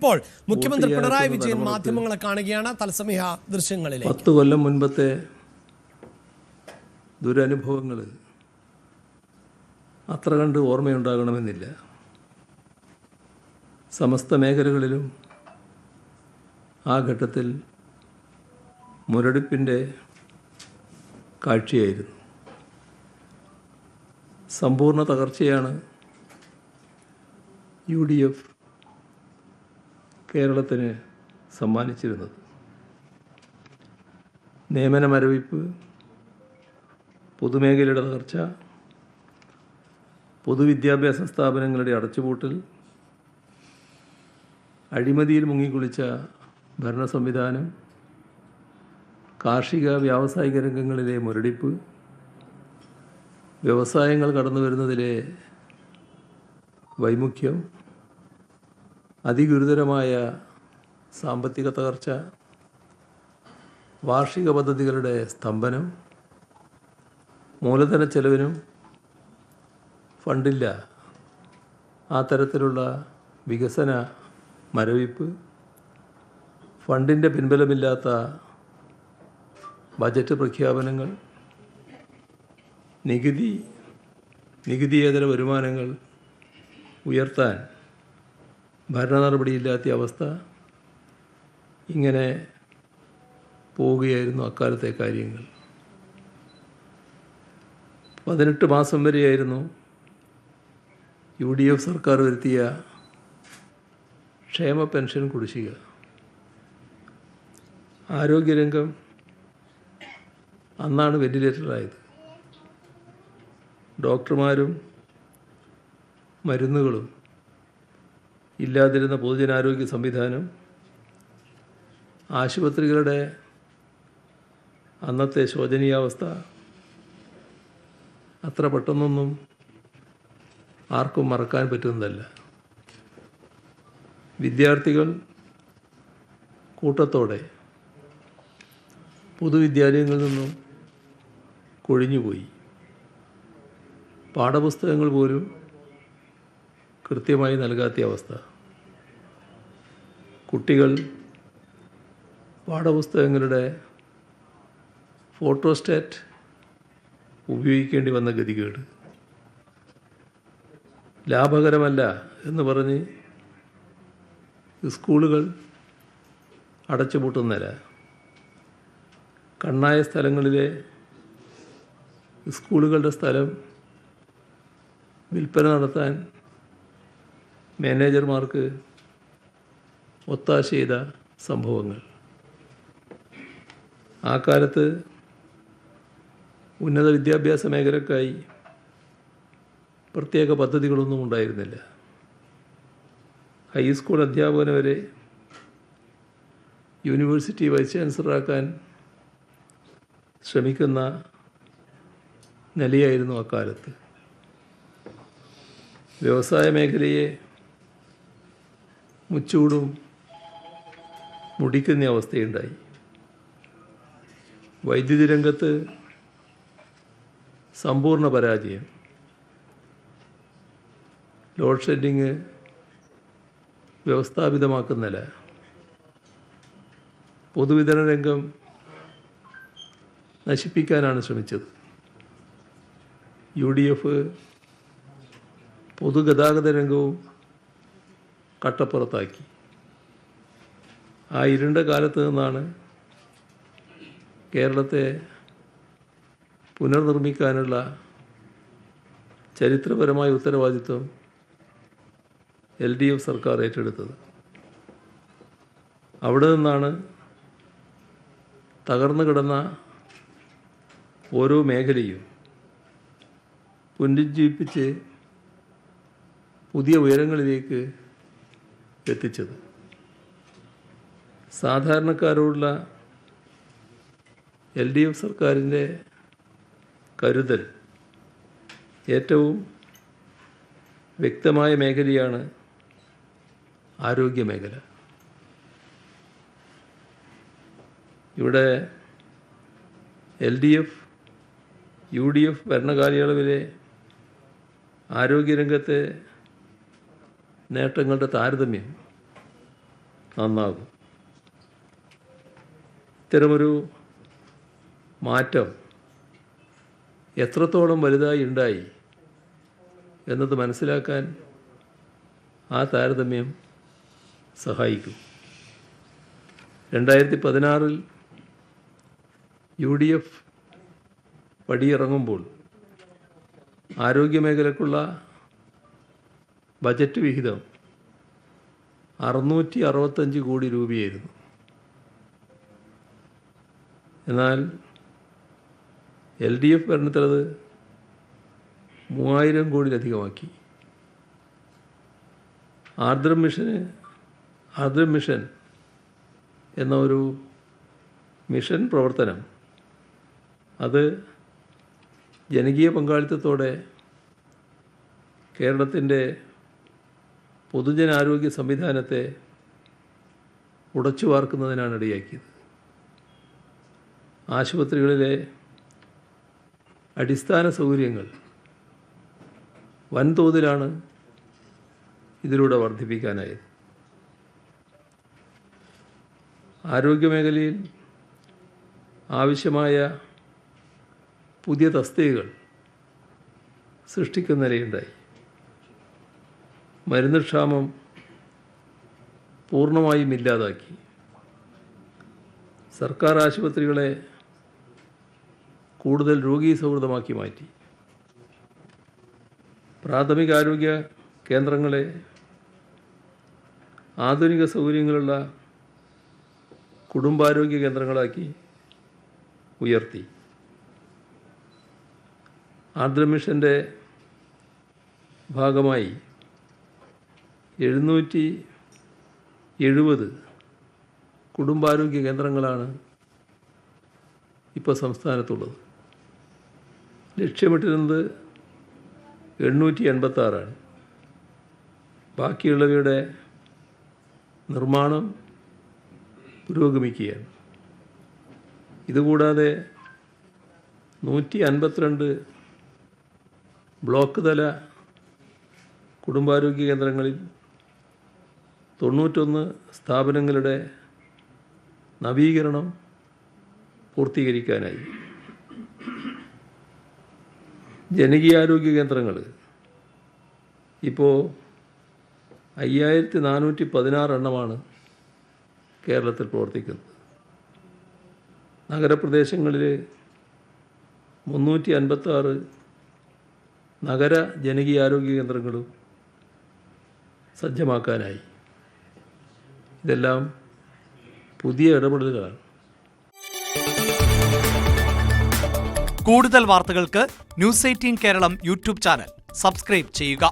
ഇപ്പോൾ മുഖ്യമന്ത്രി പിണറായി വിജയൻ മാധ്യമങ്ങളെ കാണുകയാണ്. തത്സമയ ദൃശ്യങ്ങളിലെ 10 കൊല്ലം മുൻപത്തെ ദുരനുഭവങ്ങൾ അത്ര കണ്ട് ഓർമ്മയുണ്ടാകണമെന്നില്ല. സമസ്ത മേഖലകളിലും ആ ഘട്ടത്തിൽ മുരടിപ്പിൻ്റെ കാഴ്ചയായിരുന്നു. സമ്പൂർണ്ണ തകർച്ചയാണ് UDF കേരളത്തിന് സമ്മാനിച്ചിരുന്നത്. നിയമന മരവിപ്പ്, പൊതുമേഖലയുടെ തകർച്ച, പൊതുവിദ്യാഭ്യാസ സ്ഥാപനങ്ങളുടെ അടച്ചുപൂട്ടൽ, അഴിമതിയിൽ മുങ്ങിക്കുളിച്ച ഭരണ സംവിധാനം, കാർഷിക വ്യാവസായിക രംഗങ്ങളിലെ മുരടിപ്പ്, വ്യവസായങ്ങൾ കടന്നു വരുന്നതിലെ വൈമുഖ്യം, അതിഗുരുതരമായ സാമ്പത്തിക തകർച്ച, വാർഷിക പദ്ധതികളുടെ സ്തംഭനം, മൂലധന ചെലവിനും ഫണ്ടില്ല, ആ തരത്തിലുള്ള വികസന മരവിപ്പ്, ഫണ്ടിൻ്റെ പിൻബലമില്ലാത്ത ബജറ്റ് പ്രഖ്യാപനങ്ങൾ, നികുതിയേതര വരുമാനങ്ങൾ ഉയർത്താൻ ഭരണ നടപടിയില്ലാത്ത അവസ്ഥ, ഇങ്ങനെ പോവുകയായിരുന്നു അക്കാലത്തെ കാര്യങ്ങൾ. 18 മാസം വരെയായിരുന്നു UDF സർക്കാർ വരുത്തിയ ക്ഷേമ പെൻഷൻ കുടിശ്ശിക. ആരോഗ്യരംഗം അന്നാണ് വെന്റിലേറ്ററായത്. ഡോക്ടർമാരും മരുന്നുകളും ഇല്ലാതിരുന്ന പൊതുജനാരോഗ്യ സംവിധാനം, ആശുപത്രികളുടെ അന്നത്തെ ശോചനീയാവസ്ഥ അത്ര പെട്ടെന്നൊന്നും ആർക്കും മറക്കാൻ പറ്റുന്നതല്ല. വിദ്യാർത്ഥികൾ കൂട്ടത്തോടെ പൊതുവിദ്യാലയങ്ങളിൽ നിന്നും കൊഴിഞ്ഞുപോയി. പാഠപുസ്തകങ്ങൾ പോലും കൃത്യമായി നൽകാത്ത അവസ്ഥ. കുട്ടികൾ പാഠപുസ്തകങ്ങളുടെ ഫോട്ടോസ്റ്റാറ്റ് ഉപയോഗിക്കേണ്ടി വന്ന ഗതികേട്. ലാഭകരമല്ല എന്ന് പറഞ്ഞ് സ്കൂളുകൾ അടച്ചുപൂട്ടുന്ന നില. കണ്ണായ സ്ഥലങ്ങളിലെ സ്കൂളുകളുടെ സ്ഥലം വിൽപ്പന നടത്താൻ മാനേജർമാർക്ക് ഒത്താശ ചെയ്ത സംഭവങ്ങൾ. ആ കാലത്ത് ഉന്നത വിദ്യാഭ്യാസ മേഖലയ്ക്കായി പ്രത്യേക പദ്ധതികളൊന്നും ഉണ്ടായിരുന്നില്ല. ഹൈസ്കൂൾ അധ്യാപകനെ വരെ യൂണിവേഴ്സിറ്റി വൈസ് ചാൻസലറാക്കാൻ ശ്രമിക്കുന്ന നിലയായിരുന്നു അക്കാലത്ത്. വ്യവസായ മേഖലയെ മുച്ചൂടും മുടിക്കുന്ന അവസ്ഥയുണ്ടായി. വൈദ്യുതി രംഗത്ത് സമ്പൂർണ്ണ പരാജയം. ലോഡ് ഷെഡിങ് വ്യവസ്ഥാപിതമാക്കുന്നില്ല. പൊതുവിതരണ രംഗം നശിപ്പിക്കാനാണ് ശ്രമിച്ചത്. UDF പൊതുഗതാഗത രംഗവും കട്ടപ്പുറത്താക്കി. ആ ഇരുണ്ട കാലത്ത് നിന്നാണ് കേരളത്തെ പുനർനിർമ്മിക്കാനുള്ള ചരിത്രപരമായ ഉത്തരവാദിത്വം LDF സർക്കാർ ഏറ്റെടുത്തത്. അവിടെ നിന്നാണ് തകർന്നു കിടന്ന ഓരോ മേഖലയും പുനരുജ്ജീവിപ്പിച്ച് പുതിയ ഉയരങ്ങളിലേക്ക് എത്തിച്ചത്. സാധാരണക്കാരോടുള്ള LDF സർക്കാരിൻ്റെ കരുതൽ ഏറ്റവും വ്യക്തമായ മേഖലയാണ് ആരോഗ്യ മേഖല. ഇവിടെ LDF UDF ഭരണകാലയളവിലെ ആരോഗ്യരംഗത്തെ നേട്ടങ്ങളുടെ താരതമ്യം നന്നാകും. ഇത്തരമൊരു മാറ്റം എത്രത്തോളം വലുതായി ഉണ്ടായി എന്നത് മനസ്സിലാക്കാൻ ആ താരതമ്യം സഹായിക്കും. 2016 UDF പടിയിറങ്ങുമ്പോൾ ആരോഗ്യമേഖലയ്ക്കുള്ള ബജറ്റ് വിഹിതം 665 കോടി രൂപയായിരുന്നു. എന്നാൽ LDF ഭരണത്തിലത് 3000 കോടിയിലധികമാക്കി. ആർദ്രം മിഷൻ എന്ന ഒരു മിഷൻ പ്രവർത്തനം അത് ജനകീയ പങ്കാളിത്തത്തോടെ കേരളത്തിൻ്റെ പൊതുജനാരോഗ്യ സംവിധാനത്തെ ഉടച്ചു വാർക്കുന്നതിനാണ് ഇടയാക്കിയത്. ആശുപത്രികളിലെ അടിസ്ഥാന സൗകര്യങ്ങൾ വൻതോതിലാണ് ഇതിലൂടെ വർദ്ധിപ്പിക്കാനായത്. ആരോഗ്യമേഖലയിൽ ആവശ്യമായ പുതിയ തസ്തികകൾ സൃഷ്ടിക്കുന്ന നിലയുണ്ടായി. മരുന്ന് ക്ഷാമം പൂർണ്ണമായും ഇല്ലാതാക്കി. സർക്കാർ ആശുപത്രികളെ കൂടുതൽ രോഗീ സൗഹൃദമാക്കി മാറ്റി. പ്രാഥമികാരോഗ്യ കേന്ദ്രങ്ങളെ ആധുനിക സൗകര്യങ്ങളുള്ള കുടുംബാരോഗ്യ കേന്ദ്രങ്ങളാക്കി ഉയർത്തി. ആർദ്രം മിഷൻ്റെ ഭാഗമായി 770 കുടുംബാരോഗ്യ കേന്ദ്രങ്ങളാണ് ഇപ്പോൾ സംസ്ഥാനത്തുള്ളത്. ലക്ഷ്യമിട്ടിരുന്നത് 886 ആണ്. ബാക്കിയുള്ളവയുടെ നിർമ്മാണം പുരോഗമിക്കുകയാണ്. ഇതുകൂടാതെ 152 ബ്ലോക്ക് തല കുടുംബാരോഗ്യ കേന്ദ്രങ്ങളിൽ 91 സ്ഥാപനങ്ങളുടെ നവീകരണം പൂർത്തീകരിക്കാനായി. ജനകീയാരോഗ്യ കേന്ദ്രങ്ങൾ ഇപ്പോൾ 5416 എണ്ണമാണ് കേരളത്തിൽ പ്രവർത്തിക്കുന്നത്. നഗരപ്രദേശങ്ങളിൽ 356 നഗര ജനകീയാരോഗ്യ കേന്ദ്രങ്ങളും സജ്ജമാക്കാനായി. ഇതെല്ലാം പുതിയ ഇടപെടലുകളാണ്. കൂടുതൽ വാർത്തകൾക്ക് news 18 Keralam YouTube channel subscribe ചെയ്യുക.